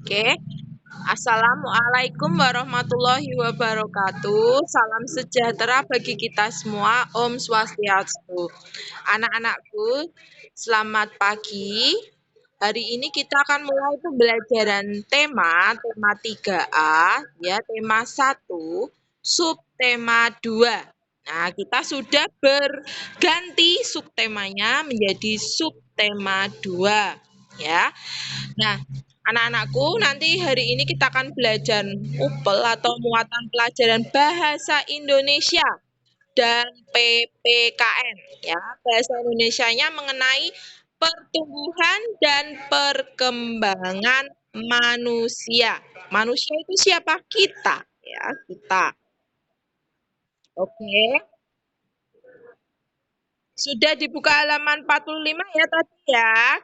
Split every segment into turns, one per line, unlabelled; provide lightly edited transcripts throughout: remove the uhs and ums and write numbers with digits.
Oke. Assalamualaikum warahmatullahi wabarakatuh. Salam sejahtera bagi kita semua. Om Swastiastu. Anak-anakku, selamat pagi. Hari ini kita akan mulai pembelajaran tema 3A, ya, tema 1, subtema 2. Nah, kita sudah berganti subtemanya menjadi subtema 2, ya. Nah, anak-anakku, nanti hari ini kita akan belajar UPEL atau muatan pelajaran bahasa Indonesia dan PPKN, ya. Bahasa Indonesianya mengenai pertumbuhan dan perkembangan manusia. Manusia itu siapa? Kita, ya, kita. Oke. Sudah dibuka halaman 45 ya tadi ya.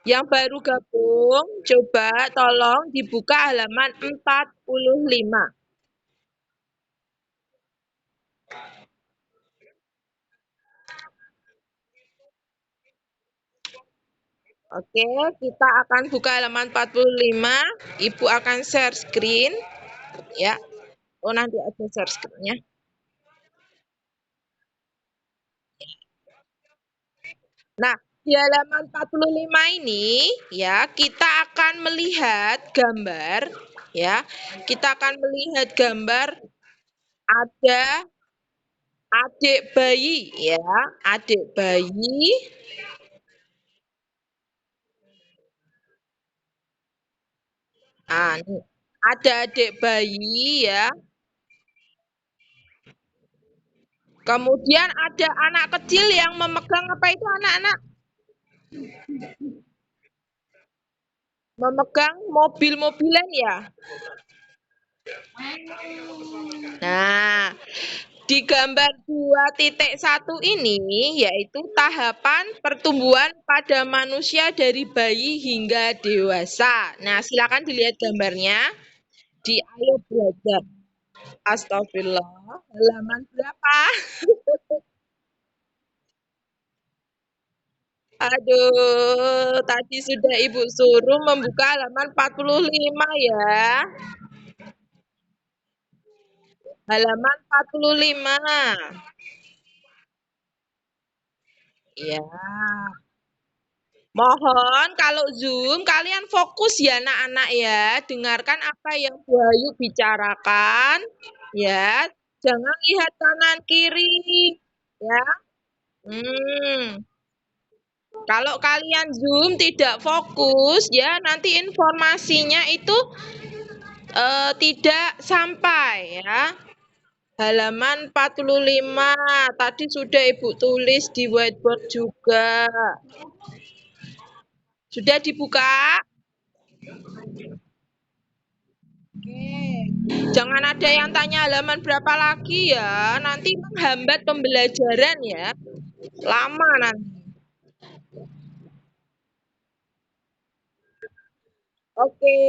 Yang baru gabung, coba tolong dibuka halaman 45. Oke, kita akan buka halaman 45. Ibu akan share screen, ya. Oh, nanti ada share screen-nya. Nah, di halaman 45 ini, ya, kita akan melihat gambar, ya. Kita akan melihat gambar ada adik bayi, ya. Adik bayi. Ah, nih. Ada adik bayi, ya. Kemudian ada anak kecil yang memegang apa itu anak-anak? Memegang mobil-mobilan ya. Nah, di gambar 2.1 ini yaitu tahapan pertumbuhan pada manusia dari bayi hingga dewasa. Nah, silakan dilihat gambarnya di Ayo Belajar. Astagfirullah, halaman berapa? Aduh, tadi sudah Ibu suruh membuka halaman 45 ya. Halaman 45. Ya. Mohon kalau Zoom kalian fokus ya anak-anak ya. Dengarkan apa yang Bu Ayu bicarakan ya. Jangan lihat kanan kiri ya. Kalau kalian Zoom tidak fokus ya nanti informasinya itu tidak sampai ya. Halaman 45 tadi sudah Ibu tulis di whiteboard juga. Sudah dibuka? Oke. Jangan ada yang tanya halaman berapa lagi ya. Nanti menghambat pembelajaran ya. Lama nanti. Oke.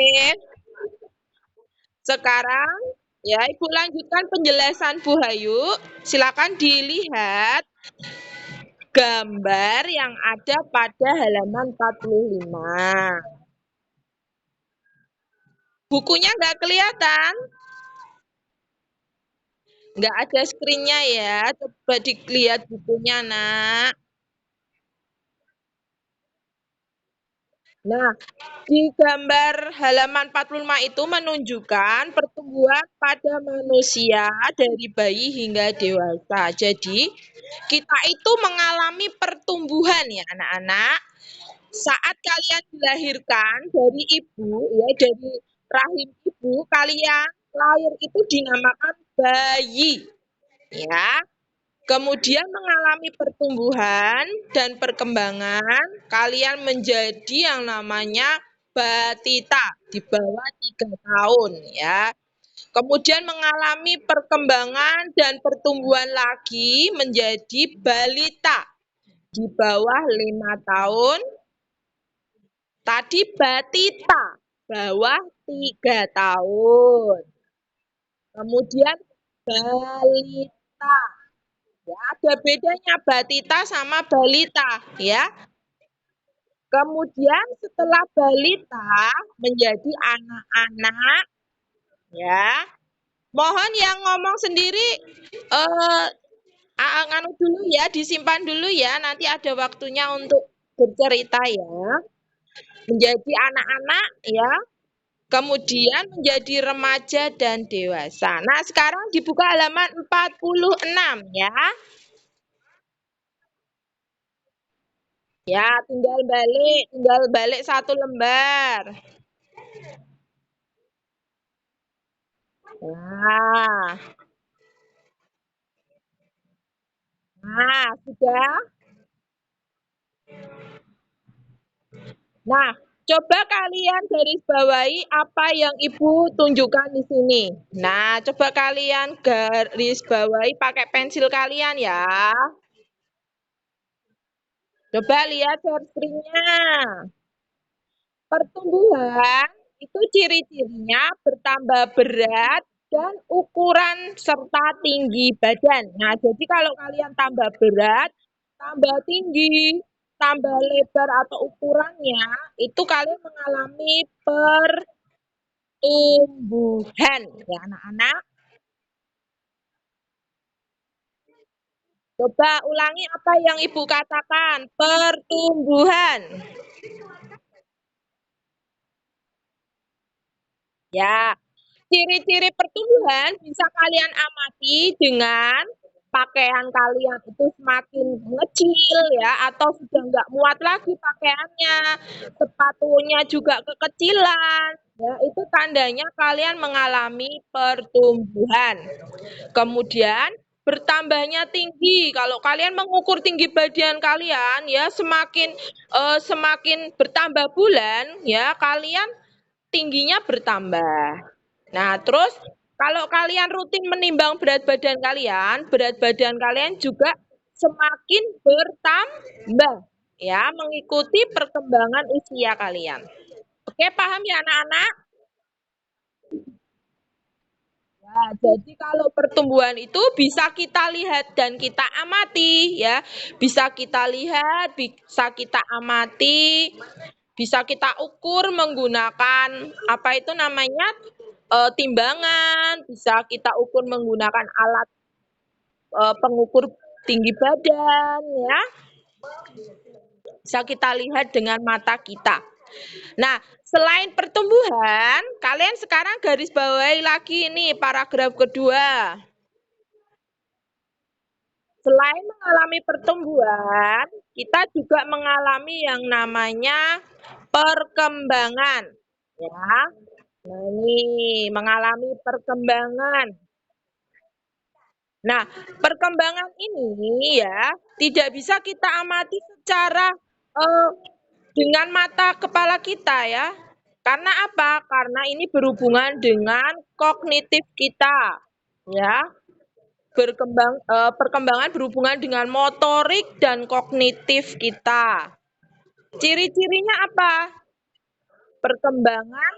Sekarang ya Ibu lanjutkan penjelasan Bu Hayu. Silakan dilihat gambar yang ada pada halaman 45. Bukunya nggak kelihatan? Nggak ada screen-nya ya. Coba dilihat bukunya, Nak. Nah, di gambar halaman 45 itu menunjukkan pertumbuhan pada manusia dari bayi hingga dewasa. Jadi, kita itu mengalami pertumbuhan ya anak-anak. Saat kalian dilahirkan dari ibu, ya dari rahim ibu, kalian lahir itu dinamakan bayi. Ya, kemudian mengalami pertumbuhan dan perkembangan, kalian menjadi yang namanya batita di bawah 3 tahun ya. Kemudian mengalami perkembangan dan pertumbuhan lagi menjadi balita di bawah 5 tahun. Tadi batita bawah 3 tahun. Kemudian balita. Ya, ada bedanya batita sama balita, ya. Kemudian setelah balita menjadi anak-anak, ya. Mohon yang ngomong sendiri eh nganu dulu ya, disimpan dulu ya. Nanti ada waktunya untuk bercerita ya. Menjadi anak-anak ya, kemudian menjadi remaja dan dewasa. Nah, sekarang dibuka halaman 46 ya. Ya, tinggal balik satu lembar. Nah, sudah. Nah, coba kalian garis bawahi apa yang Ibu tunjukkan di sini. Nah, coba kalian garis bawahi pakai pensil kalian ya. Coba lihat screen-nya. Pertumbuhan itu ciri-cirinya bertambah berat dan ukuran serta tinggi badan. Nah, jadi kalau kalian tambah berat, tambah tinggi, tambah lebar atau ukurannya, itu kalian mengalami pertumbuhan. Ya, anak-anak. Coba ulangi apa yang Ibu katakan. Pertumbuhan. Ya, ciri-ciri pertumbuhan bisa kalian amati dengan pakaian kalian itu semakin mengecil ya, atau sudah nggak muat lagi pakaiannya, sepatunya juga kekecilan, ya itu tandanya kalian mengalami pertumbuhan. Kemudian bertambahnya tinggi. Kalau kalian mengukur tinggi badan kalian ya semakin bertambah bulan ya kalian tingginya bertambah. Nah, terus kalau kalian rutin menimbang berat badan kalian juga semakin bertambah ya, mengikuti perkembangan usia kalian. Oke, paham ya anak-anak? Nah, jadi kalau pertumbuhan itu bisa kita lihat dan kita amati ya. Bisa kita lihat, bisa kita amati, bisa kita ukur menggunakan apa itu namanya timbangan, bisa kita ukur menggunakan alat pengukur tinggi badan ya. Bisa kita lihat dengan mata kita. Nah, selain pertumbuhan, kalian sekarang garis bawahi lagi ini paragraf kedua. Selain mengalami pertumbuhan, kita juga mengalami yang namanya perkembangan. Ya, nah ini mengalami perkembangan. Nah, perkembangan ini ya tidak bisa kita amati secara eh, dengan mata kepala kita ya. Karena apa? Karena ini berhubungan dengan kognitif kita. Ya, perkembangan berhubungan dengan motorik dan kognitif kita. Ciri-cirinya apa? Perkembangan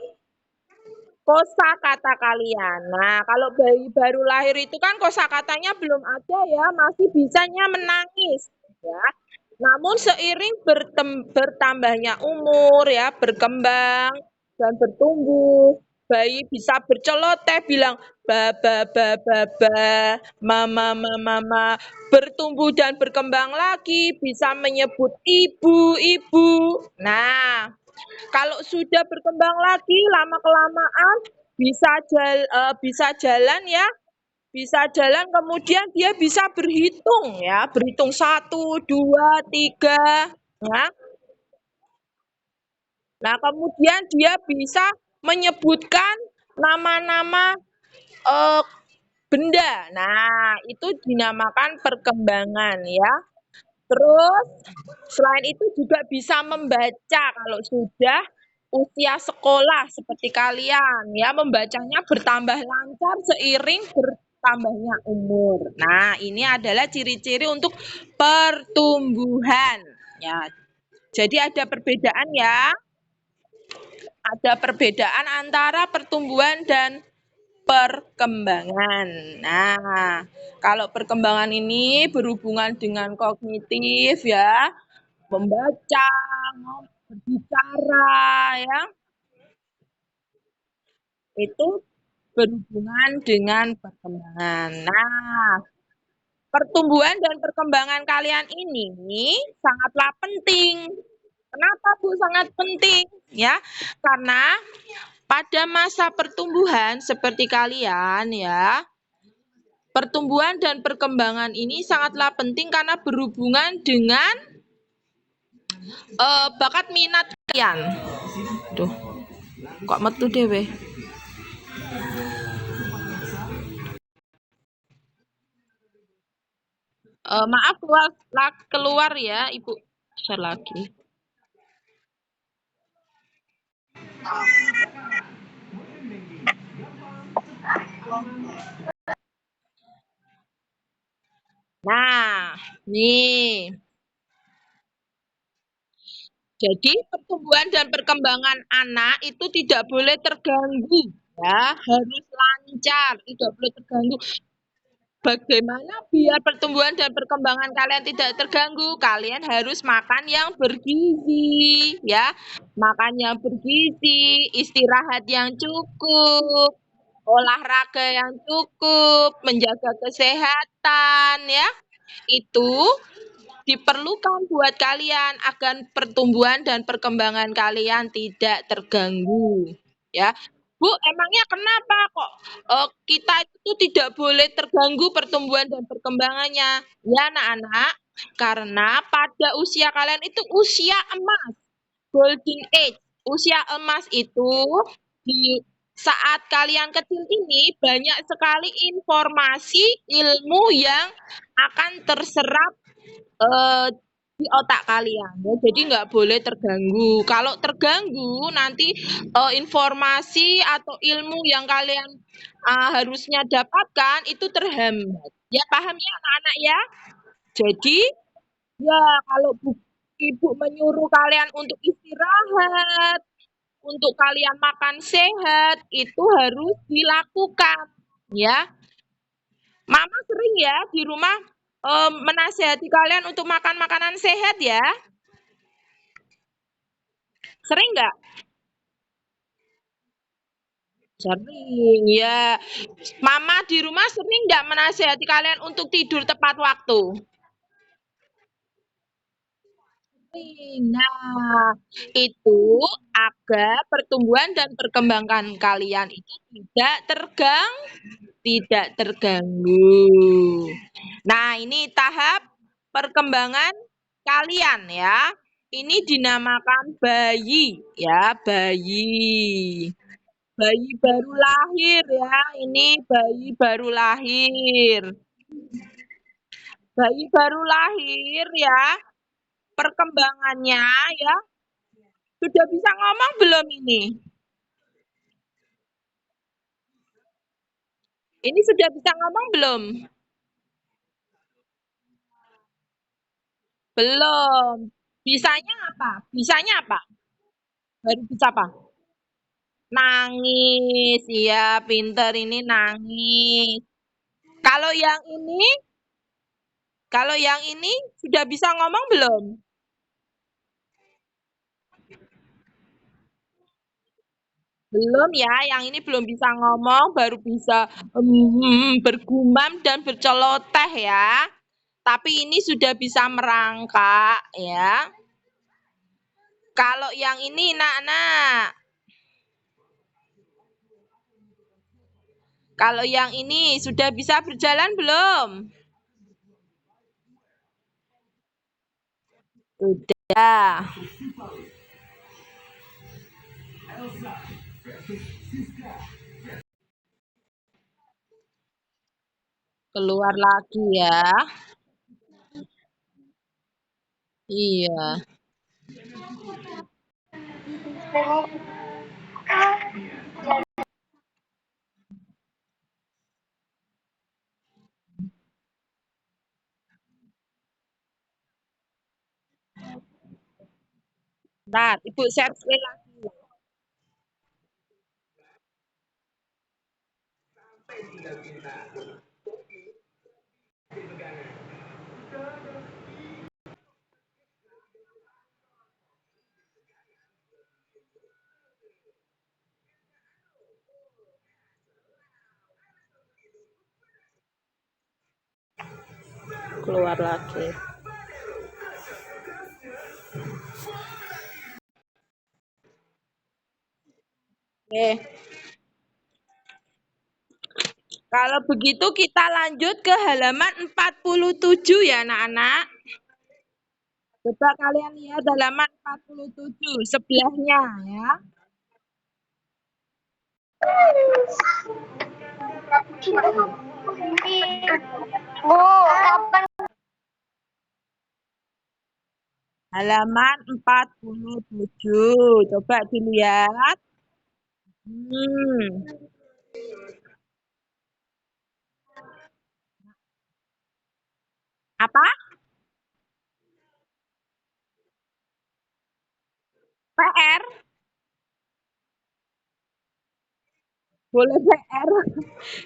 kosakata kalian. Nah, kalau bayi baru lahir itu kan kosakatanya belum ada ya, masih bisanya menangis ya. Namun seiring bertambahnya umur ya, berkembang dan bertumbuh, bayi bisa berceloteh bilang ba, mama, mama, bertumbuh dan berkembang lagi, bisa menyebut ibu, ibu. Nah, kalau sudah berkembang lagi lama-kelamaan bisa jalan ya, bisa jalan kemudian dia bisa berhitung ya, berhitung 1, 2, 3 ya. Nah, kemudian dia bisa menyebutkan nama-nama eh, benda. Nah, itu dinamakan perkembangan ya. Terus selain itu juga bisa membaca kalau sudah usia sekolah seperti kalian ya, membacanya bertambah lancar seiring bertambahnya umur. Nah, ini adalah ciri-ciri untuk pertumbuhan ya. Jadi ada perbedaan ya. Ada perbedaan antara pertumbuhan dan perkembangan. Nah, kalau perkembangan ini berhubungan dengan kognitif ya, membaca, berbicara ya, itu berhubungan dengan perkembangan. Nah, pertumbuhan dan perkembangan kalian ini sangatlah penting. Kenapa Bu sangat penting? Ya, karena pada masa pertumbuhan seperti kalian ya, pertumbuhan dan perkembangan ini sangatlah penting karena berhubungan dengan bakat minat kalian. Duh, kok metu dewe? Maaf keluar ya, Ibu. Share lagi. Nah, nih. Jadi pertumbuhan dan perkembangan anak itu tidak boleh terganggu, ya, harus lancar, tidak boleh terganggu. Bagaimana biar pertumbuhan dan perkembangan kalian tidak terganggu? Kalian harus makan yang bergizi, ya. Makan yang bergizi, istirahat yang cukup, olahraga yang cukup, menjaga kesehatan, ya. Itu diperlukan buat kalian agar pertumbuhan dan perkembangan kalian tidak terganggu, ya. Bu, emangnya kenapa kok kita itu tidak boleh terganggu pertumbuhan dan perkembangannya? Ya, anak-anak, karena pada usia kalian itu usia emas, golden age. Usia emas itu di saat kalian kecil ini banyak sekali informasi ilmu yang akan terserap di otak kalian ya. Jadi nggak boleh terganggu. Kalau terganggu nanti informasi atau ilmu yang kalian harusnya dapatkan itu terhambat. Ya paham ya anak-anak ya? Jadi ya kalau ibu menyuruh kalian untuk istirahat, untuk kalian makan sehat itu harus dilakukan ya. Mama sering ya di rumah menasehati kalian untuk makan makanan sehat ya. Sering nggak? Sering, ya. Mama di rumah sering nggak menasehati kalian untuk tidur tepat waktu? Sering. Nah, itu agar pertumbuhan dan perkembangan kalian itu tidak terganggu. Nah, ini tahap perkembangan kalian ya. Ini dinamakan bayi ya, bayi. Bayi baru lahir ya, ini bayi baru lahir. Bayi baru lahir ya, perkembangannya ya, sudah bisa ngomong belum ini? Ini sudah bisa ngomong belum? Belum. Bisanya apa? Bisanya apa? Baru bisa apa? Nangis, iya pinter ini nangis. Kalau yang ini, kalau yang ini sudah bisa ngomong belum? Belum ya, yang ini belum bisa ngomong, baru bisa bergumam dan berceloteh ya. Tapi ini sudah bisa merangkak ya. Kalau yang ini nak-nak, kalau yang ini sudah bisa berjalan belum? Sudah. Keluar lagi ya. Iya. Nah, Ibu share screen lagi. keluar lagi. Oke. Kalau begitu kita lanjut ke halaman 47 ya anak-anak. Coba kalian lihat halaman 47 sebelahnya ya.
Bu, kapan?
Halaman 47. Coba dilihat. Apa? PR? Boleh PR.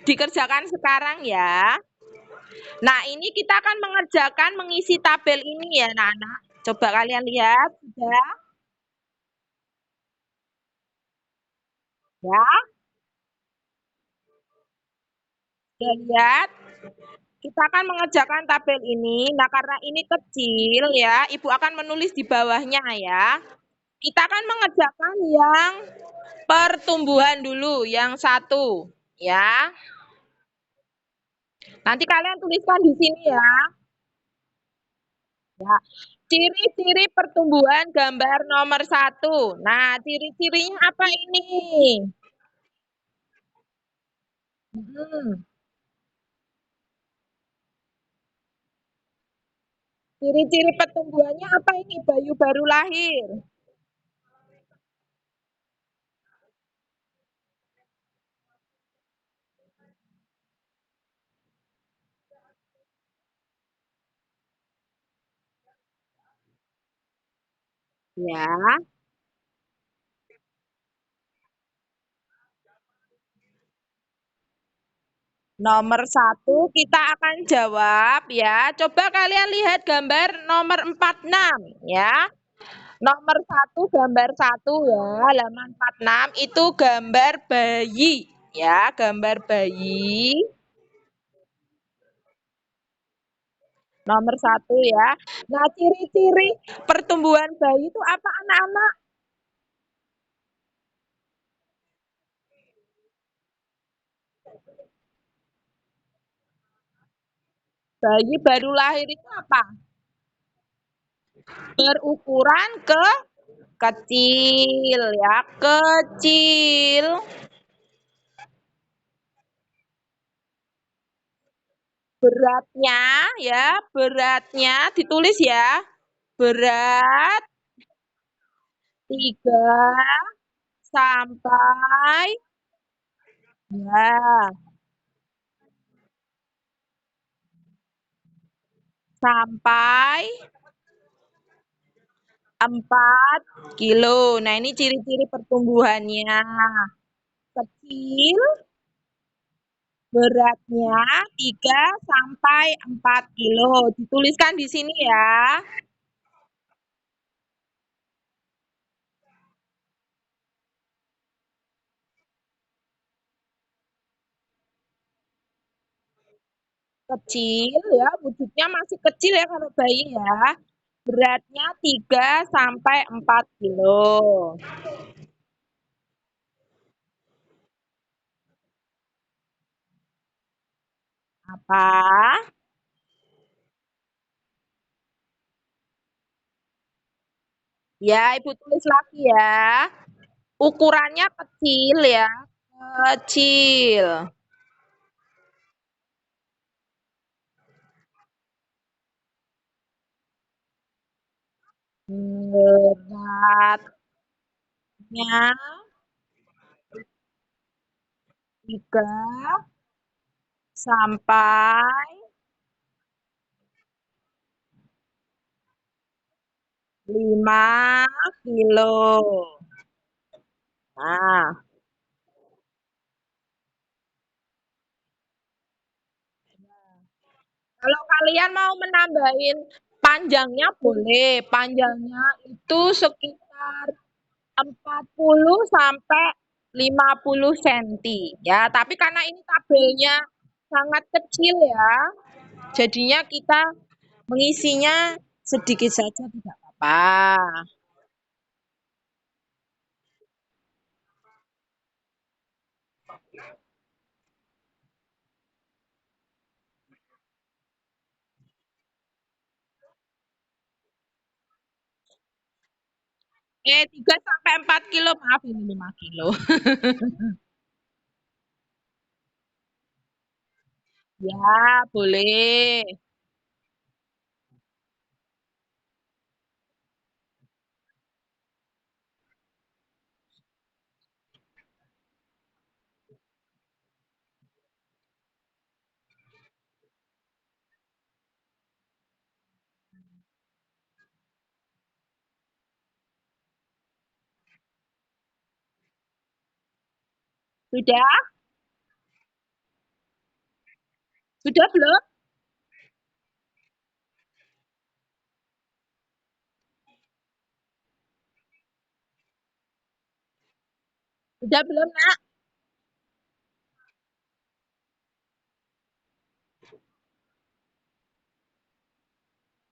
Dikerjakan sekarang ya. Nah, ini kita akan mengerjakan mengisi tabel ini ya, anak-anak. Coba kalian lihat, sudah? Ya, sudah lihat? Kita akan mengerjakan tabel ini. Nah, karena ini kecil ya, Ibu akan menulis di bawahnya ya. Kita akan mengerjakan yang pertumbuhan dulu, yang satu ya. Nanti kalian tuliskan di sini ya. Ya, ciri-ciri pertumbuhan gambar nomor 1. Nah, ciri-cirinya apa ini? Ciri-ciri pertumbuhannya apa ini? Bayi baru lahir. Ya. Nomor 1 kita akan jawab ya. Coba kalian lihat gambar nomor 46 ya. Nomor 1 gambar 1 ya, halaman 46 itu gambar bayi ya, gambar bayi. Nomor 1 ya. Nah, ciri-ciri pertumbuhan bayi itu apa anak-anak? Bayi baru lahir itu apa? Berukuran kecil ya, kecil. Beratnya ya, beratnya ditulis ya. Berat 3 sampai ya, sampai 4 kilo. Nah, ini ciri-ciri pertumbuhannya. Kecil, beratnya 3 sampai 4 kilo. Dituliskan di sini ya. Kecil ya, wujudnya masih kecil ya kalau bayi ya. Beratnya 3 sampai 4 kilo. Apa? Ya, Ibu tulis lagi ya. Ukurannya kecil ya. Kecil. Beratnya 3 sampai 5 kilo. Nah, kalau kalian mau menambahin panjangnya boleh. Panjangnya itu sekitar 40 sampai 50 cm ya. Tapi karena ini tabelnya sangat kecil ya, jadinya kita Mengisinya sedikit saja tidak apa-apa. Eh, 3 sampai 4 kilo, maaf ini 5 kilo. Ya, boleh. Sudah? Sudah belum? Sudah belum, Nak?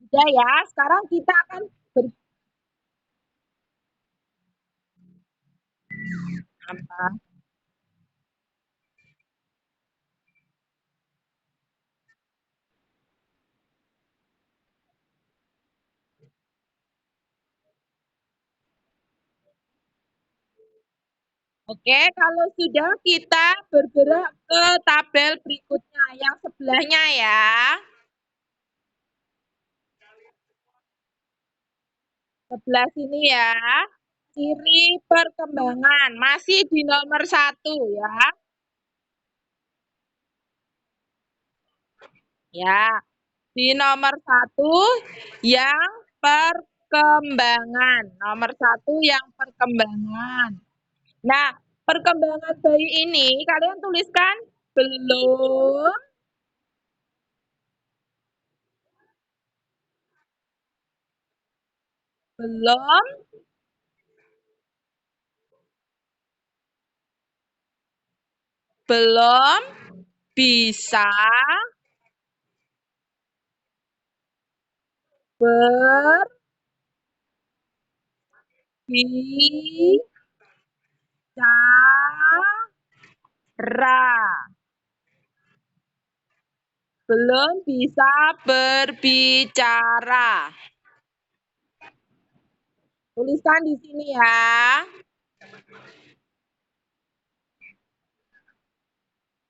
Sudah ya. Sekarang kita akan ber apa? Oke, kalau sudah kita bergerak ke tabel berikutnya yang sebelahnya ya. Sebelah sini ya. Ciri perkembangan masih di nomor satu ya. Ya, di nomor satu yang perkembangan. Nomor satu yang perkembangan. Nah, perkembangan bayi ini kalian tuliskan belum, belum, belum bisa berbicara, belum bisa berbicara. Tuliskan di sini ya.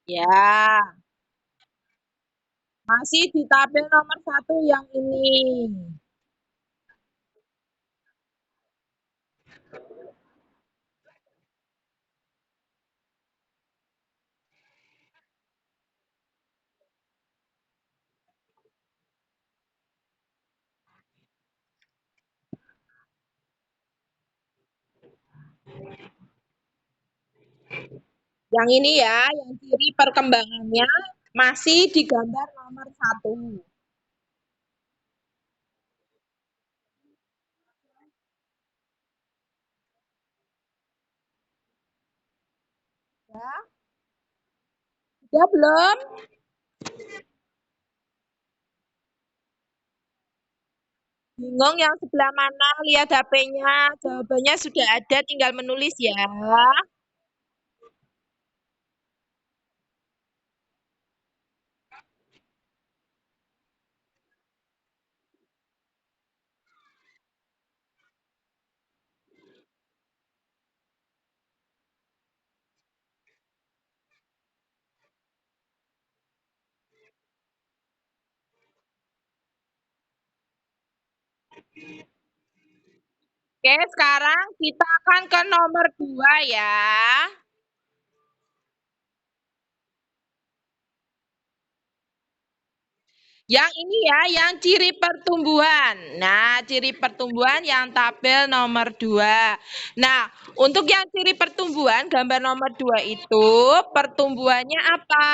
Ya, masih di tabel nomor satu yang ini. Yang ini ya, yang ciri perkembangannya masih di gambar nomor satu. Ya, sudah belum? Bingung yang sebelah mana? Lihat HP-nya. Jawabannya sudah ada, tinggal menulis ya. Oke, sekarang kita akan ke nomor 2 ya. Yang ini ya, yang ciri pertumbuhan. Nah, ciri pertumbuhan yang tabel nomor 2. Nah, untuk yang ciri pertumbuhan, gambar nomor 2 itu, pertumbuhannya apa?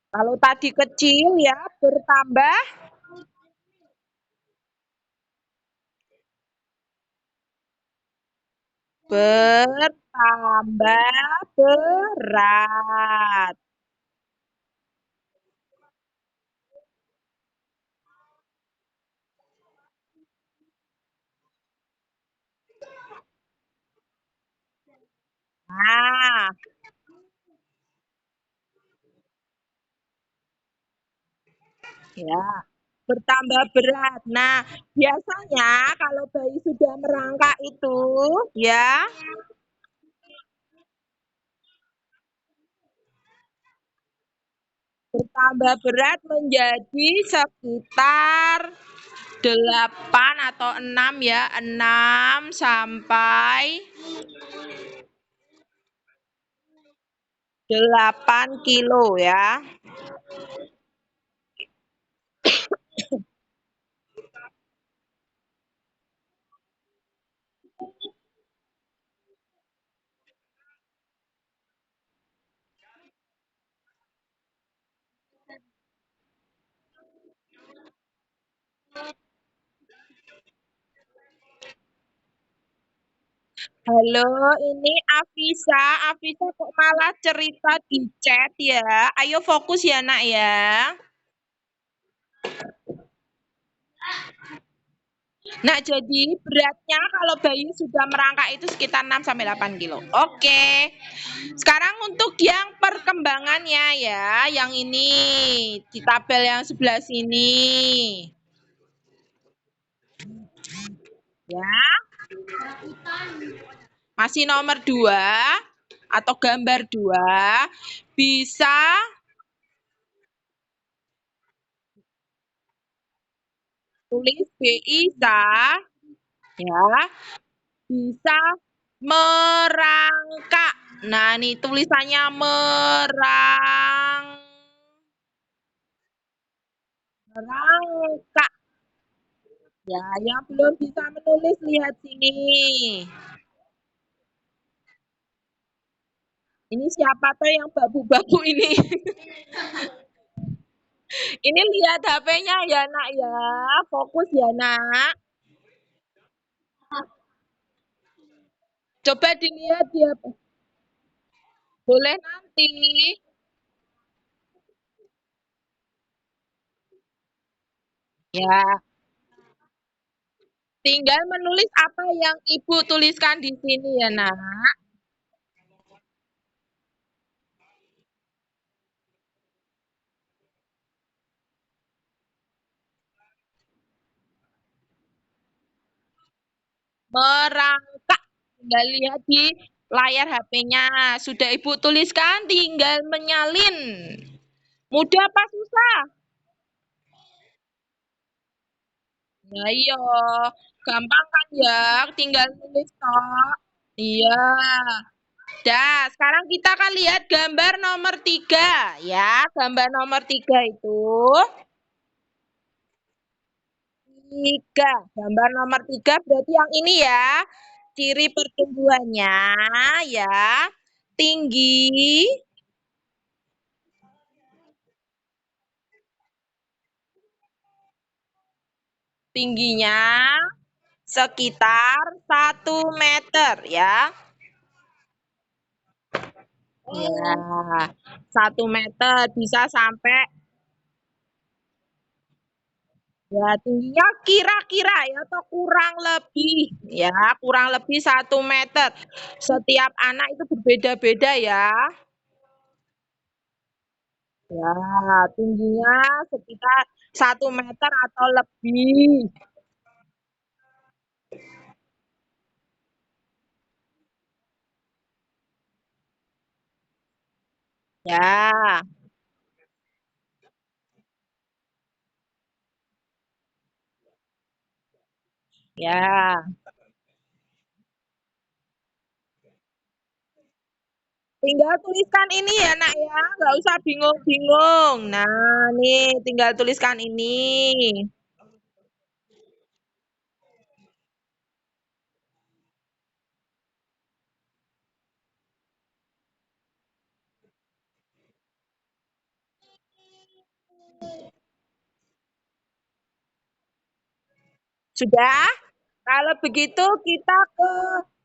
Kalau tadi kecil ya, bertambah, bertambah berat. Nah, ya, bertambah berat. Nah, biasanya kalau bayi sudah merangkak itu, ya, bertambah berat menjadi sekitar 8 atau 6 ya, 6 sampai 8 kilo ya. Halo, ini Afisa. Afisa kok malah cerita di chat ya? Ayo fokus ya, Nak ya. Nah, jadi beratnya kalau bayi sudah merangkak itu sekitar 6 sampai 8 kilo. Oke. Sekarang untuk yang perkembangannya ya, yang ini di tabel yang sebelah sini. Ya, masih nomor 2 atau gambar 2 bisa tulis BISA ya, bisa merangkak. Nah, nih tulisannya merangkak. Ya, yang belum bisa menulis lihat sini. Ini siapa tuh yang babu-babu ini? Ini lihat HP-nya ya, Nak ya. Fokus ya, Nak. Coba dilihat dia. Boleh nanti. Ya, tinggal menulis apa yang Ibu tuliskan di sini ya, Nak. Merangkak. Tinggal lihat di layar HP-nya. Sudah Ibu tuliskan, tinggal menyalin. Mudah apa susah? Nah, iya. Gampang kan ya? Tinggal nulis toh. Iya. Dah, sekarang kita akan lihat gambar nomor 3 ya. Gambar nomor 3 itu 3. Gambar nomor 3 berarti yang ini ya. Ciri pertumbuhannya ya. Tinggi, tingginya sekitar 1 meter ya. Ya, 1 meter bisa sampai ya tingginya kira-kira ya atau kurang lebih ya, kurang lebih 1 meter. Setiap anak itu berbeda-beda ya. Ya, tingginya sekitar 1 meter atau lebih. Ya, ya. Tinggal tuliskan ini ya, Nak ya, nggak usah bingung-bingung. Nah, nih tinggal tuliskan ini. Sudah? Kalau begitu kita ke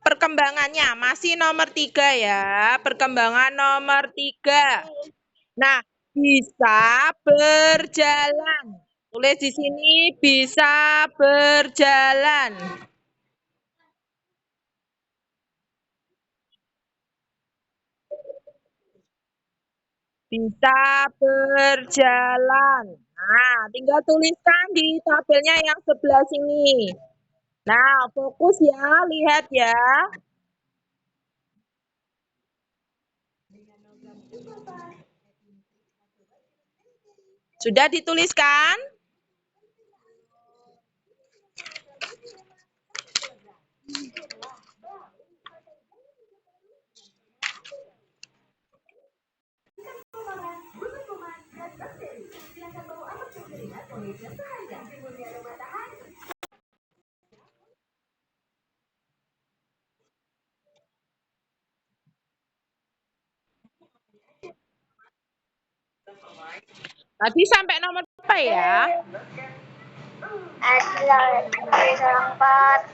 perkembangannya. Masih nomor 3 ya. Perkembangan nomor 3. Nah, bisa berjalan. Tulis di sini bisa berjalan. bisa berjalan. Nah, tinggal tuliskan di tabelnya yang sebelah sini. Nah, fokus ya, lihat ya. Sudah dituliskan? Tadi sampai nomor berapa ya?
Ada 4.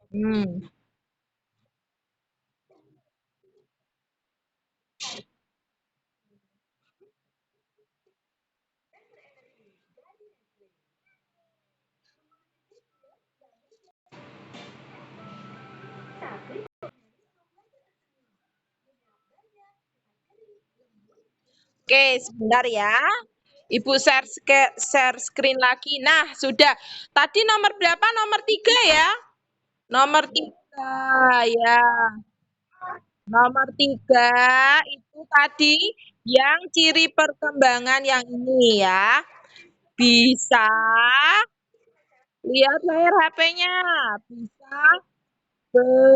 Hmm. Oke, sebentar ya. Ibu share screen lagi. Nah, sudah. Tadi nomor berapa? Nomor 3 ya? Nomor 3 ya. Nomor 3 itu tadi yang ciri perkembangan yang ini ya. Bisa lihat layar HP-nya. Bisa berjalan.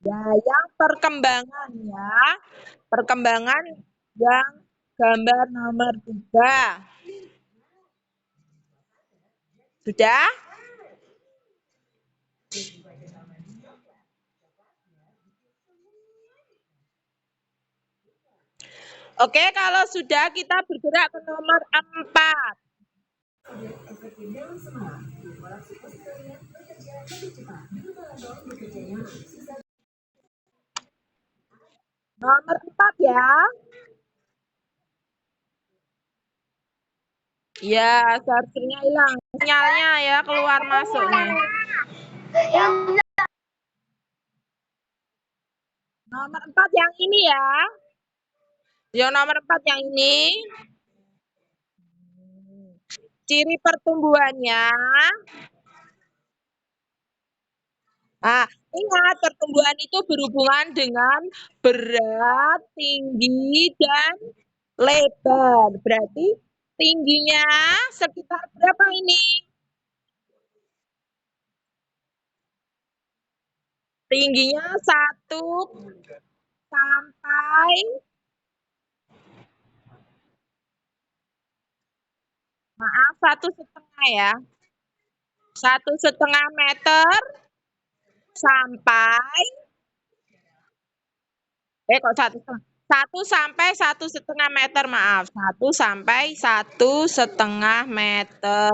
Ya, yang perkembangan ya. Perkembangan yang gambar nomor 3. Sudah? Oke, kalau sudah kita bergerak ke nomor 4. Nomor 4 ya. Ya, chargernya hilang. Sinyalnya ya keluar masuk nih. Nomor 4 yang ini ya. Yang nomor 4 yang ini. Ciri pertumbuhannya. Nah, ingat pertumbuhan itu berhubungan dengan berat, tinggi, dan lebar. Berarti tingginya sekitar berapa ini? Tingginya 1 sampai, maaf, 1,5 ya. 1,5 meter sampai, kok 1,5? 1 sampai 1,5 meter, maaf. 1 sampai 1,5 meter.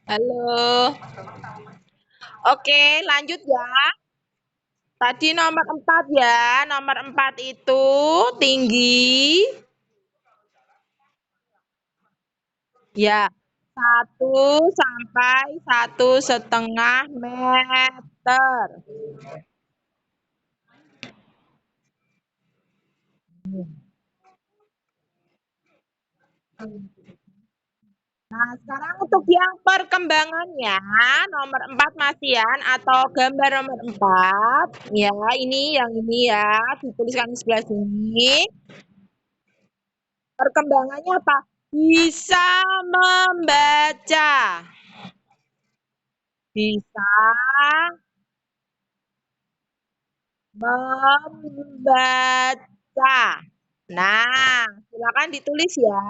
Halo. Oke, lanjut ya. Tadi nomor 4 ya. Nomor 4 itu tinggi. Ya, 1 sampai 1,5 meter. Nah, sekarang untuk yang perkembangannya, nomor 4 Mas Ian, atau gambar nomor 4, ya, yang ini ya, dituliskan di sebelah sini. Perkembangannya apa? Bisa membaca. Bisa membaca. Nah, silakan ditulis ya.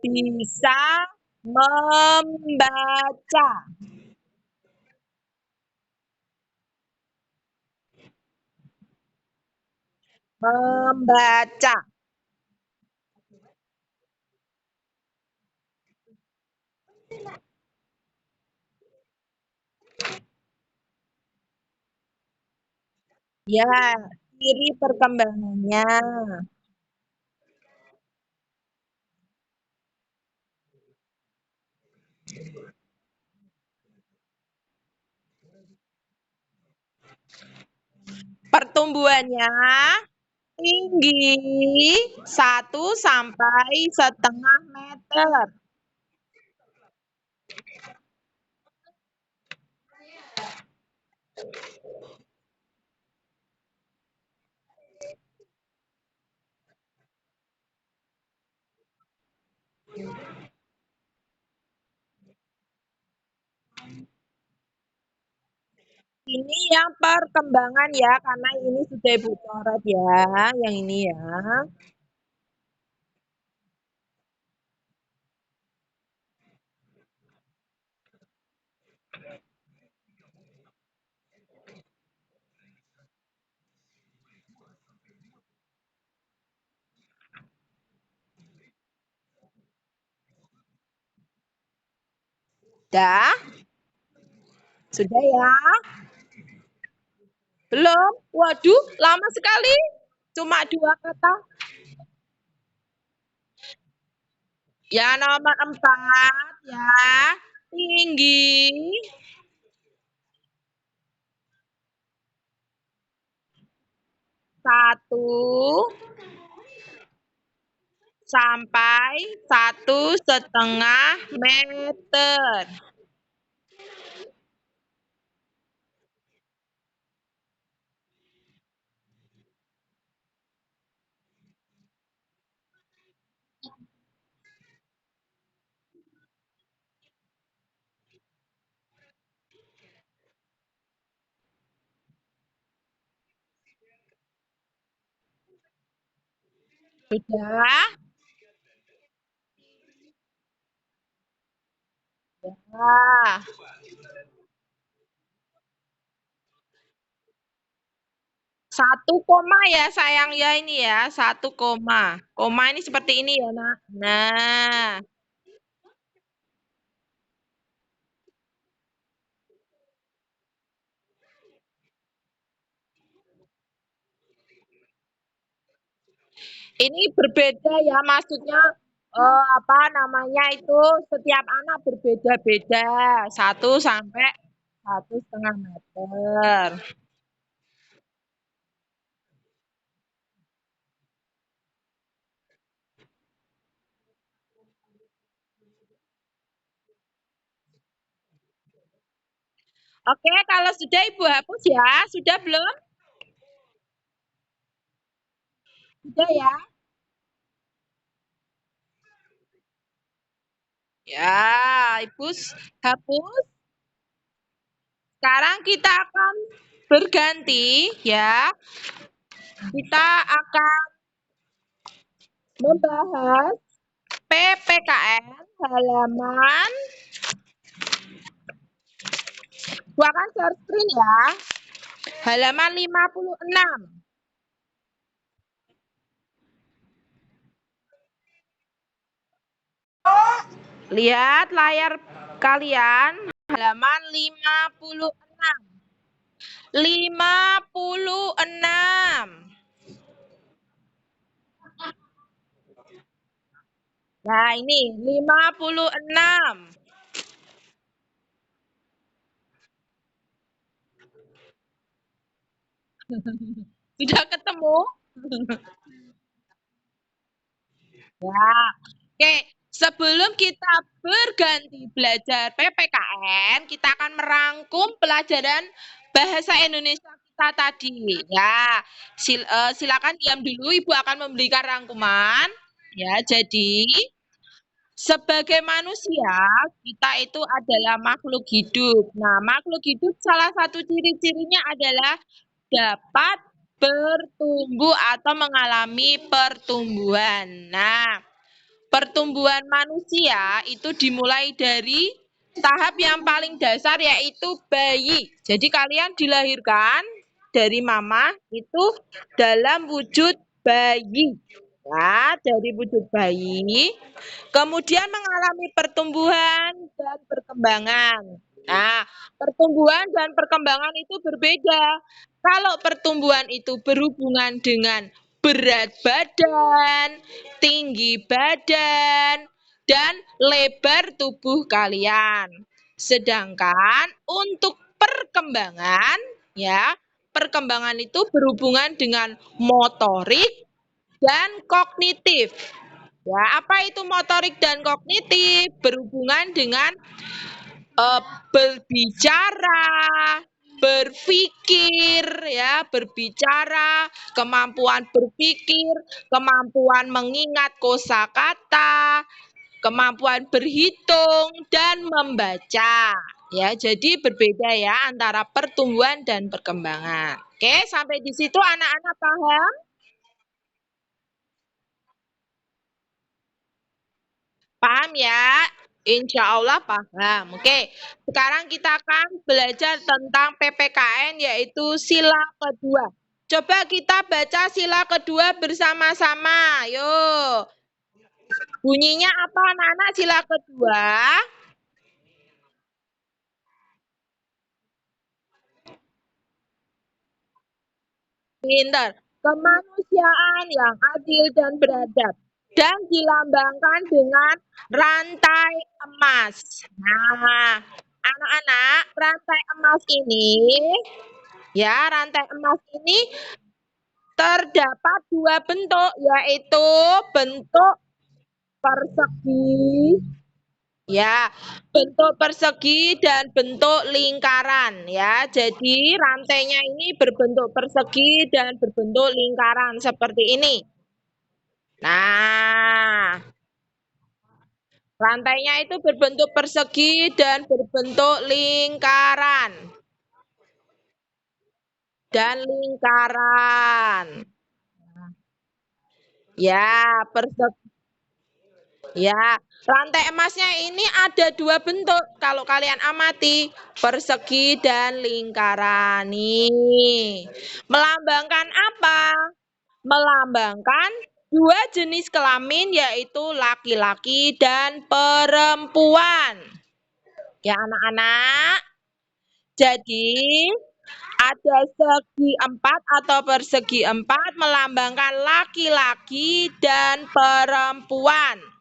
Bisa membaca. Membaca. Ya, ciri perkembangannya. Pertumbuhannya tinggi 1 sampai 1,5 meter. Ini yang perkembangan ya, karena ini sudah Ibu coret ya, yang ini ya. Dah? Sudah ya? Belum? Waduh, lama sekali. Cuma 2 kata. Ya, nomor 4 ya. Tinggi 1 sampai 1,5 meter. Sudah? Ya. 1 koma ya sayang ya ini ya, 1 koma. Koma ini seperti ini ya, Nak. Nah, ini berbeda ya, maksudnya apa namanya itu, setiap anak berbeda-beda, 1 sampai 1,5 meter. Oke, kalau sudah Ibu hapus ya. Sudah belum? Sudah ya? Ya, Ibu hapus. Sekarang kita akan berganti ya. Kita akan membahas PPKN halaman, gua akan share screen ya. Halaman 56. Lihat layar kalian, halaman 56. 56. Nah, ini 56. Sudah ketemu? Ya. Oke, sebelum kita berganti belajar PPKN, kita akan merangkum pelajaran bahasa Indonesia kita tadi. Ya, silakan diam dulu, Ibu akan memberikan rangkuman. Ya, jadi sebagai manusia, kita itu adalah makhluk hidup. Nah, makhluk hidup salah satu ciri-cirinya adalah dapat bertumbuh atau mengalami pertumbuhan. Nah, pertumbuhan manusia itu dimulai dari tahap yang paling dasar yaitu bayi. Jadi kalian dilahirkan dari mama itu dalam wujud bayi. Ya, dari wujud bayi, kemudian mengalami pertumbuhan dan perkembangan. Nah, pertumbuhan dan perkembangan itu berbeda. Kalau pertumbuhan itu berhubungan dengan berat badan, tinggi badan, dan lebar tubuh kalian. Sedangkan untuk perkembangan, ya, perkembangan itu berhubungan dengan motorik dan kognitif. Ya, apa itu motorik dan kognitif? Berhubungan dengan berbicara, berpikir, ya, berbicara, kemampuan berpikir, kemampuan mengingat kosakata, kemampuan berhitung dan membaca. Ya, jadi berbeda ya antara pertumbuhan dan perkembangan. Oke, sampai di situ anak-anak paham? Paham ya? Insya Allah paham. Oke, sekarang kita akan belajar tentang PPKN yaitu sila kedua. Coba kita baca sila kedua bersama-sama. Yuk. Bunyinya apa anak-anak sila kedua? Pinter. Kemanusiaan yang adil dan beradab. Dan dilambangkan dengan rantai emas. Nah, anak-anak, rantai emas ini rantai emas ini terdapat dua bentuk, yaitu bentuk persegi, ya, bentuk persegi dan bentuk lingkaran, ya. Jadi rantainya ini berbentuk persegi dan berbentuk lingkaran seperti ini. Nah, rantainya itu berbentuk persegi dan berbentuk lingkaran. Dan lingkaran. Ya, persegi. Ya, rantai emasnya ini ada dua bentuk. Kalau kalian amati, persegi dan lingkaran. Nih, melambangkan apa? Melambangkan dua jenis kelamin yaitu laki-laki dan perempuan. Ya, anak-anak. Jadi, ada segi empat atau persegi empat melambangkan laki-laki dan perempuan.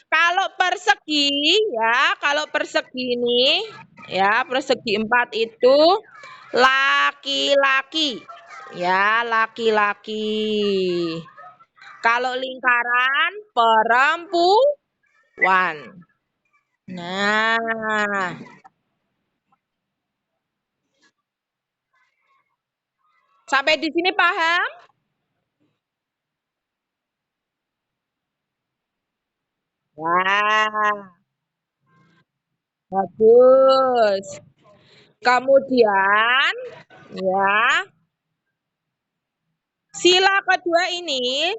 Kalau persegi ini, ya, persegi empat itu laki-laki. Ya, laki-laki. Kalau lingkaran perempuan. Nah, sampai di sini paham? Wah, bagus. Kemudian, ya, sila kedua ini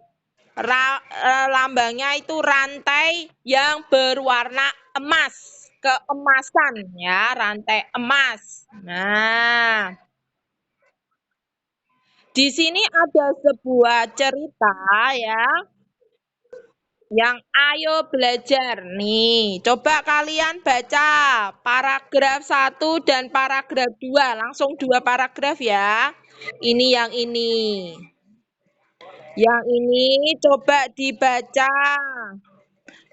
lambangnya itu rantai yang berwarna emas, keemasan ya, rantai emas. Nah, di sini ada sebuah cerita ya, yang ayo belajar nih. Coba kalian baca paragraf 1 dan paragraf 2, langsung dua paragraf ya. Ini yang ini. Yang ini coba dibaca.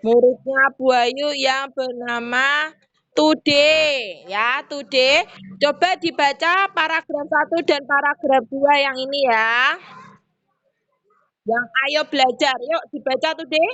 Muridnya Bu Ayu yang bernama Today ya, today. Coba dibaca paragraf 1 dan paragraf 2 yang ini ya. Yang ayo belajar, yuk dibaca today.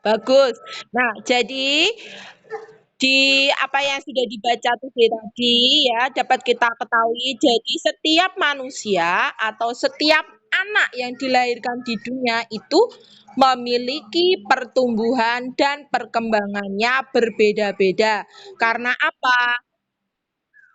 Bagus. Nah, jadi di apa yang sudah dibaca tadi ya dapat kita ketahui jadi setiap manusia atau setiap anak yang dilahirkan di dunia itu memiliki pertumbuhan dan perkembangannya berbeda-beda. Karena apa?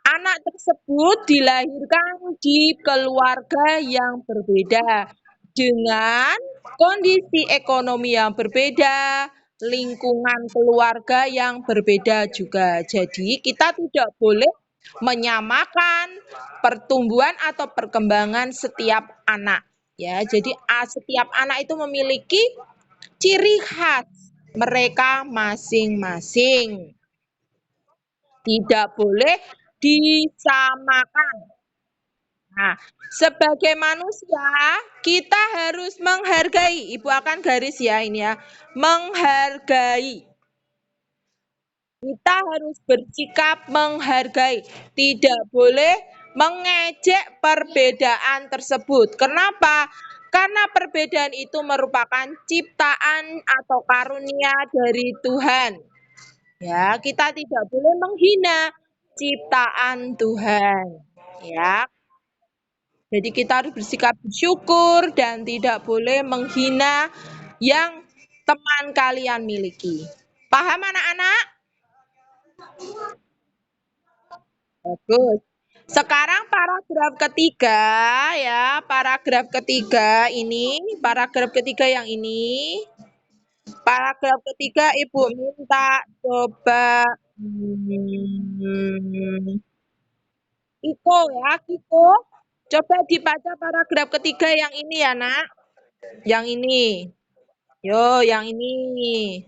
Anak tersebut dilahirkan di keluarga yang berbeda dengan kondisi ekonomi yang berbeda, lingkungan keluarga yang berbeda juga. Jadi, kita tidak boleh menyamakan pertumbuhan atau perkembangan setiap anak. Ya, jadi setiap anak itu memiliki ciri khas mereka masing-masing. Tidak boleh disamakan. Nah, sebagai manusia, kita harus menghargai. Ibu akan garis ya ini ya. Menghargai. Kita harus bersikap menghargai. Tidak boleh mengejek perbedaan tersebut. Kenapa? Karena perbedaan itu merupakan ciptaan atau karunia dari Tuhan. Ya, kita tidak boleh menghina ciptaan Tuhan. Ya, jadi kita harus bersikap bersyukur dan tidak boleh menghina yang teman kalian miliki. Paham anak-anak? Bagus. Sekarang paragraf ketiga ya, paragraf ketiga ini, paragraf ketiga yang ini. Paragraf ketiga Ibu minta coba Kiko ya, Kiko. Coba dibaca paragraf ketiga yang ini ya, Nak. Yang ini. Yo, yang ini.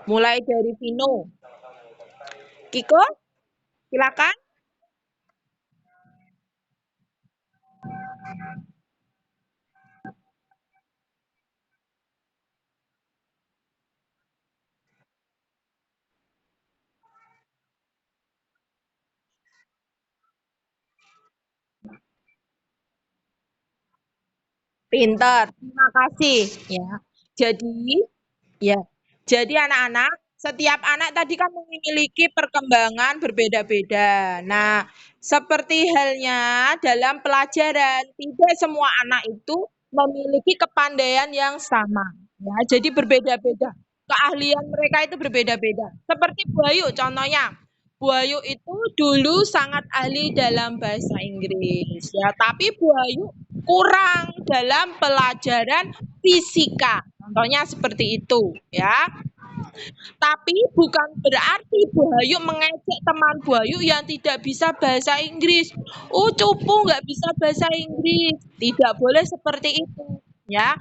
Mulai dari Vino. Kiko, silakan. Pinter. Terima kasih. Ya. Jadi, ya. Jadi anak-anak, setiap anak tadi kan memiliki perkembangan berbeda-beda. Nah, seperti halnya dalam pelajaran, tidak semua anak itu memiliki kepandaian yang sama. Ya, jadi berbeda-beda. Keahlian mereka itu berbeda-beda. Seperti Bu Ayu contohnya. Bu Ayu itu dulu sangat ahli dalam bahasa Inggris. Ya, tapi Bu Ayu kurang dalam pelajaran fisika. Contohnya seperti itu, ya. Tapi bukan berarti Bu Ayu mengejek teman Bu Ayu yang tidak bisa bahasa Inggris. Oh, cupu nggak bisa bahasa Inggris. Tidak boleh seperti itu, ya.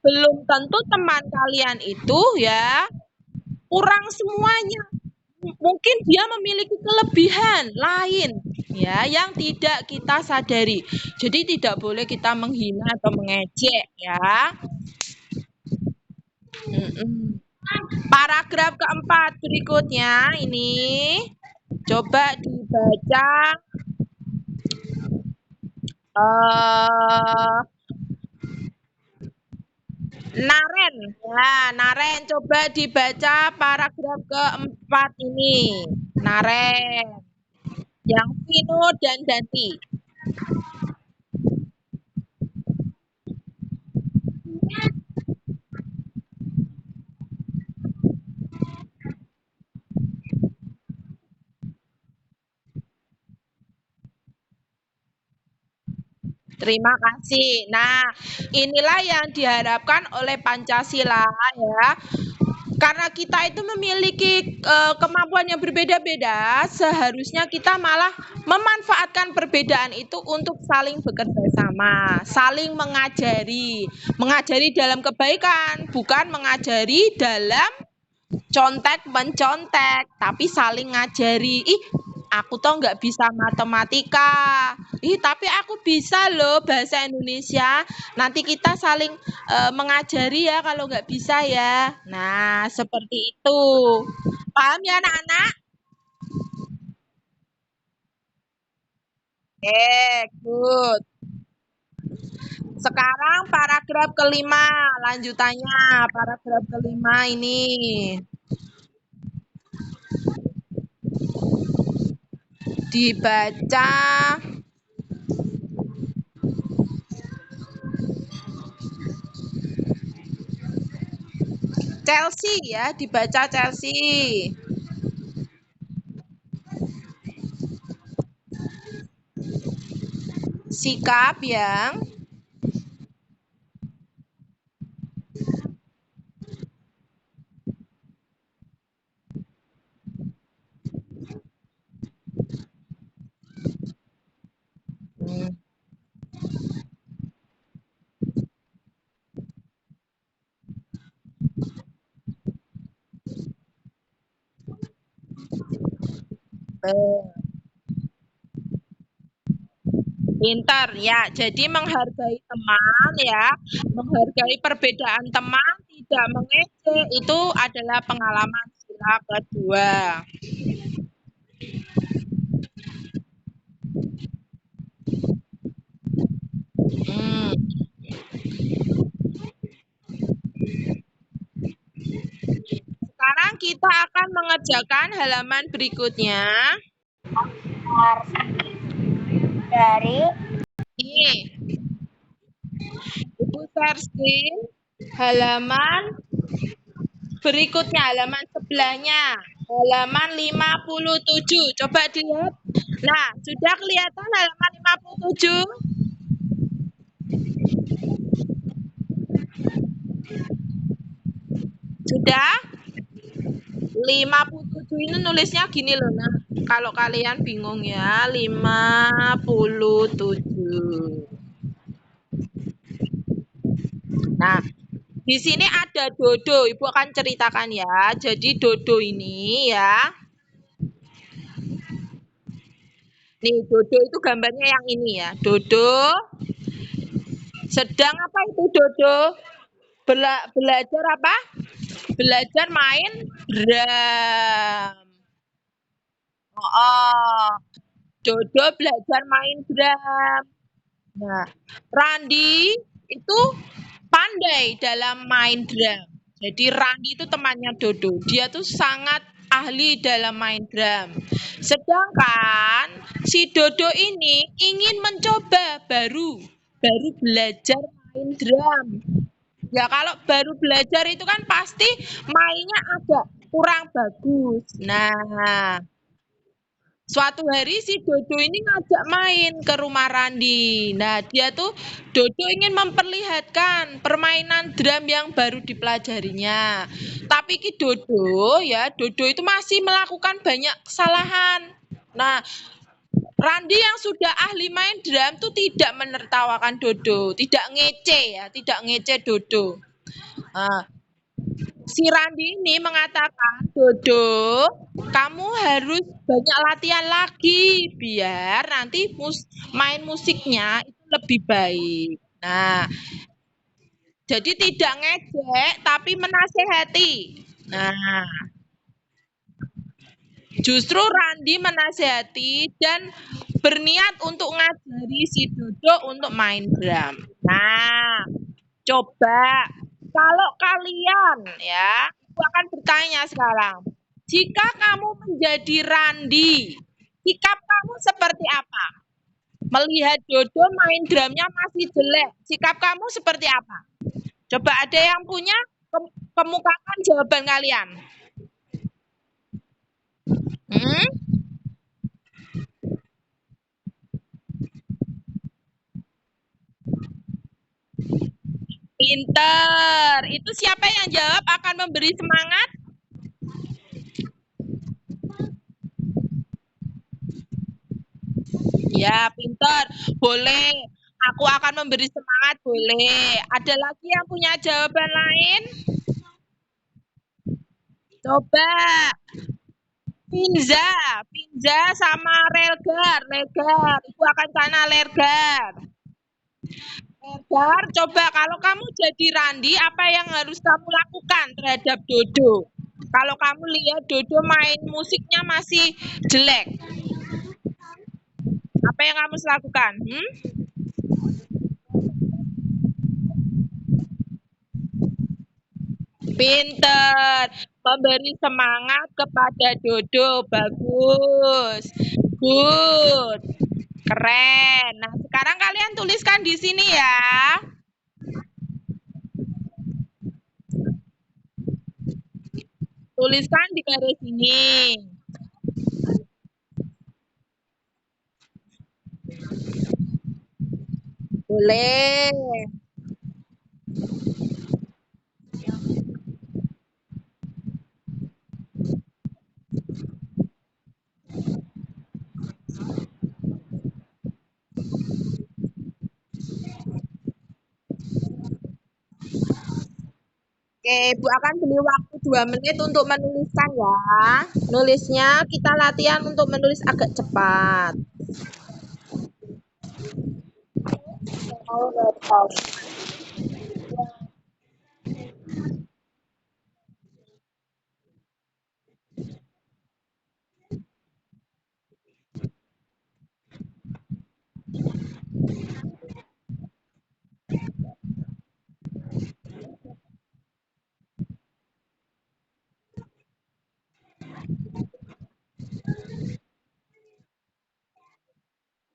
Belum tentu teman kalian itu ya kurang semuanya. Mungkin dia memiliki kelebihan lain ya yang tidak kita sadari. Jadi tidak boleh kita menghina atau mengejek ya. Paragraf keempat berikutnya ini coba dibaca Naren. Ya, Naren coba dibaca paragraf keempat ini. Naren. Yang Vino dan Danti. Terima kasih. Nah, inilah yang diharapkan oleh Pancasila ya. Karena kita itu memiliki kemampuan yang berbeda-beda, seharusnya kita malah memanfaatkan perbedaan itu untuk saling bekerja sama, saling mengajari, mengajari dalam kebaikan, bukan mengajari dalam contek mencontek, tapi saling ngajari. Ih, aku tuh nggak bisa matematika. Ih, tapi aku bisa loh bahasa Indonesia. Nanti kita saling mengajari ya kalau nggak bisa ya. Nah, seperti itu. Paham ya anak-anak? Good. Sekarang paragraf kelima, lanjutannya paragraf kelima ini. Dibaca Chelsea ya, dibaca Chelsea. Sikap yang pintar ya. Jadi menghargai teman ya, menghargai perbedaan teman, tidak mengejek, itu adalah pengalaman sila kedua. Hmm. Sekarang kita akan mengerjakan halaman berikutnya.
Dari
Ini, Ibu share screen halaman berikutnya, halaman sebelahnya, halaman 57. Coba dilihat. Nah, sudah kelihatan halaman 57? Sudah? 57 ini nulisnya gini loh, nah. Kalau kalian bingung ya, 57. Nah, di sini ada Dodo. Ibu akan ceritakan ya. Jadi Dodo ini ya. Nih, Dodo itu gambarnya yang ini ya. Dodo sedang apa itu Dodo? Belajar apa? Belajar main drum. Oh, Dodo belajar main drum. Nah, Randi itu pandai dalam main drum. Jadi Randi itu temannya Dodo. Dia tuh sangat ahli dalam main drum. Sedangkan si Dodo ini ingin mencoba baru belajar main drum. Ya kalau baru belajar itu kan pasti mainnya agak kurang bagus. Nah, suatu hari si Dodo ini ngajak main ke rumah Randi. Nah, dia tuh Dodo ingin memperlihatkan permainan drum yang baru dipelajarinya. Tapi ki Dodo ya, Dodo itu masih melakukan banyak kesalahan. Nah, Randi yang sudah ahli main drum tuh tidak menertawakan Dodo, tidak ngece ya, tidak ngece Dodo. Nah, si Randi ini mengatakan, Dodo, kamu harus banyak latihan lagi biar nanti main musiknya itu lebih baik. Nah, jadi tidak ngejek tapi menasehati. Nah, justru Randi menasehati dan berniat untuk ngajari si Dodo untuk main drum. Nah, coba kalau kalian ya, aku akan bertanya sekarang. Jika kamu menjadi Randi, sikap kamu seperti apa? Melihat Dodo main drumnya masih jelek, sikap kamu seperti apa? Coba ada yang punya, kemukakan jawaban kalian. Hmm? Pinter. Itu siapa yang jawab akan memberi semangat? Ya, pinter. Boleh. Aku akan memberi semangat, boleh. Ada lagi yang punya jawaban lain? Coba. Pinza. Pinza sama Relgar. Relgar. Itu akan sana Lergar. Lergar, coba kalau kamu jadi Randi, apa yang harus kamu lakukan terhadap Dodo? Kalau kamu lihat Dodo main musiknya masih jelek, apa yang kamu lakukan? Pinter, memberi semangat kepada Dodo, bagus, good, keren. Nah, sekarang kalian tuliskan di sini ya. Tuliskan di garis ini. Boleh. Oke, Ibu akan beri waktu 2 menit untuk menuliskan ya. Nulisnya kita latihan untuk menulis agak cepat.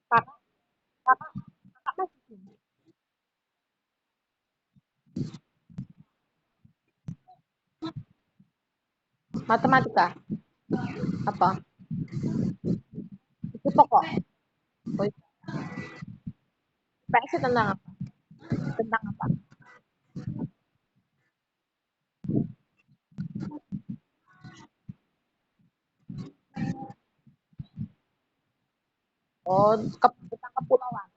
Kakak, kakak, kakak matematika apa? Itu pokok. Oh, PS tentang apa? Tentang apa? Oh, tentang kepulauan.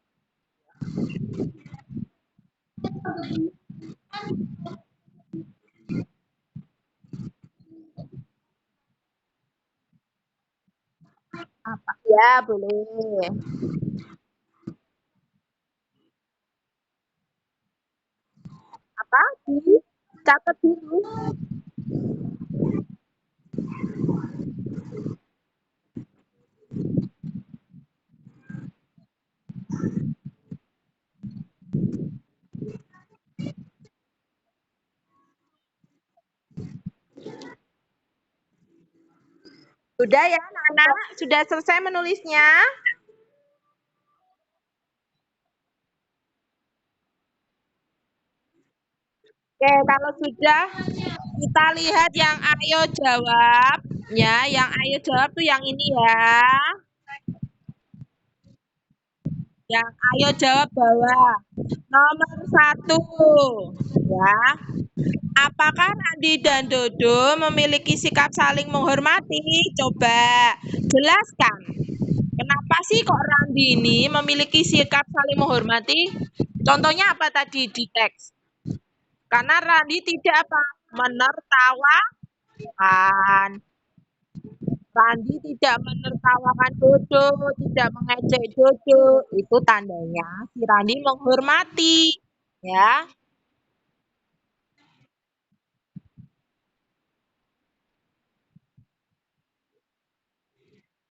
Apa? Ya, boleh. Apa? Catat dulu. Sudah ya, anak-anak? Sudah selesai menulisnya? Oke, kalau sudah kita lihat yang ayo jawab. Ya, yang ayo jawab tuh yang ini ya. Yang ayo jawab bawah. Nomor 1. Ya. Apakah Randi dan Dodo memiliki sikap saling menghormati? Coba jelaskan. Kenapa sih kok Randi ini memiliki sikap saling menghormati? Contohnya apa tadi di teks? Karena Randi tidak apa? Menertawakan. Randi tidak menertawakan Dodo, tidak mengejek Dodo. Itu tandanya si Randi menghormati. Ya.